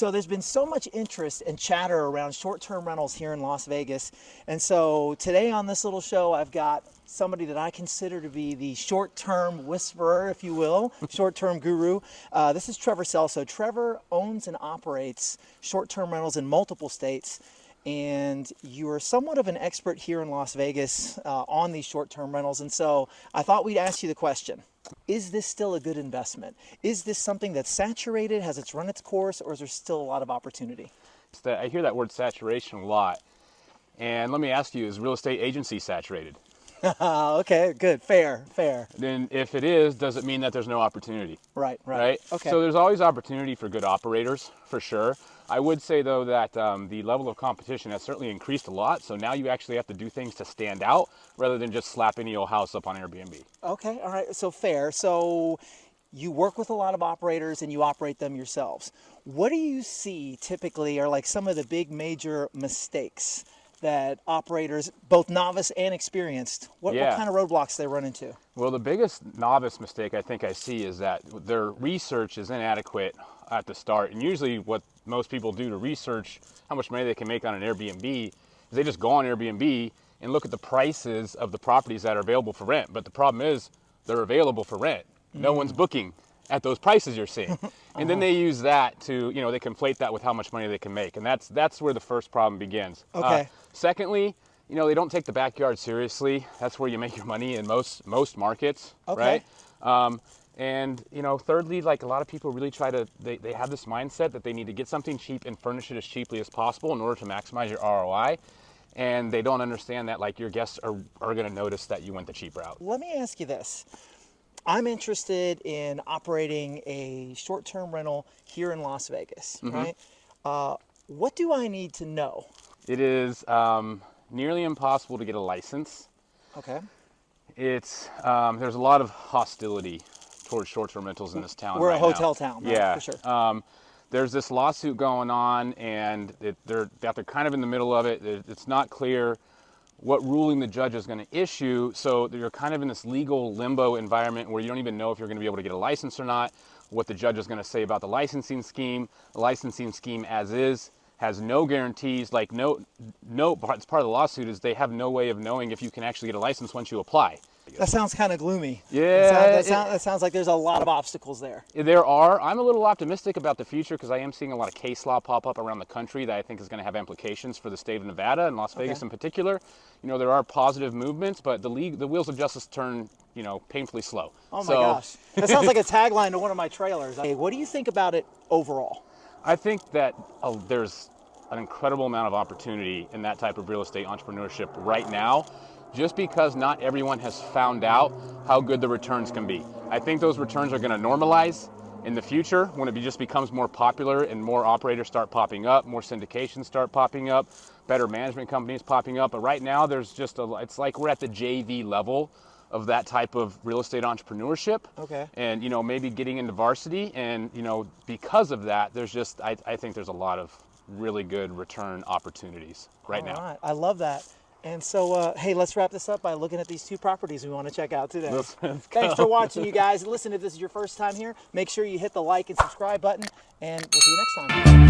So there's been so much interest and chatter around short-term rentals here in Las Vegas. And so today on this little show, I've got somebody that I consider to be the short-term whisperer, if you will, short-term guru. This is Trevor Celso. Trevor owns and operates short-term rentals in multiple states. And you are somewhat of an expert here in Las Vegas on these short-term rentals. And so I thought we'd ask you the question. Is this still a good investment? Is this something that's saturated? Has it run its course? Or is there still a lot of opportunity? I hear that word saturation a lot. And let me ask you, is real estate agency saturated? Okay, good, fair. Then if it is, does it mean that there's no opportunity? Right. Okay. So there's always opportunity for good operators, for sure. I would say, though, that the level of competition has certainly increased a lot. So now you actually have to do things to stand out rather than just slap any old house up on Airbnb. Okay, all right, so fair. So you work with a lot of operators and you operate them yourselves. What do you see typically are like some of the big major mistakes that operators, both novice and experienced, what kind of roadblocks they run into? Well, the biggest novice mistake I think I see is that their research is inadequate at the start. And usually what most people do to research how much money they can make on an Airbnb is they just go on Airbnb and look at the prices of the properties that are available for rent. But the problem is they're available for rent. No one's booking at those prices you're seeing. And then they use that to, they conflate that with how much money they can make. And that's where the first problem begins. Okay. Secondly, they don't take the backyard seriously. That's where you make your money in most markets, okay. Right? And thirdly, like a lot of people really they have this mindset that they need to get something cheap and furnish it as cheaply as possible in order to maximize your ROI. And they don't understand that like your guests are going to notice that you went the cheap route. Let me ask you this. I'm interested in operating a short-term rental here in Las Vegas, right? What do I need to know? It is nearly impossible to get a license. Okay. It's there's a lot of hostility towards short-term rentals in this town. We're right a hotel now. town, right? Yeah, For sure. There's this lawsuit going on, and they're kind of in the middle of it. It's not clear what ruling the judge is going to issue, so you're kind of in this legal limbo environment where you don't even know if you're going to be able to get a license or not, what the judge is going to say about the licensing scheme. The licensing scheme as is has no guarantees, like no, it's part of the lawsuit is they have no way of knowing if you can actually get a license once you apply. That sounds kind of gloomy. Yeah. That sounds like there's a lot of obstacles there. There are. I'm a little optimistic about the future because I am seeing a lot of case law pop up around the country that I think is going to have implications for the state of Nevada and Las Vegas in particular. There are positive movements, but the wheels of justice turn, painfully slow. Oh my gosh. That sounds like a tagline to one of my trailers. Hey, what do you think about it overall? I think that there's an incredible amount of opportunity in that type of real estate entrepreneurship right now, just because not everyone has found out how good the returns can be. I think those returns are going to normalize in the future when it just becomes more popular and more operators start popping up, more syndications start popping up, better management companies popping up. But right now there's just it's like we're at the JV level of that type of real estate entrepreneurship. Okay. And, maybe getting into varsity. And, because of that, there's just, I think there's a lot of really good return opportunities right now. All right. I love that. And so, hey, let's wrap this up by looking at these two properties we want to check out today. Let's Thanks for watching, you guys. Listen, if this is your first time here, make sure you hit the like and subscribe button, and we'll see you next time.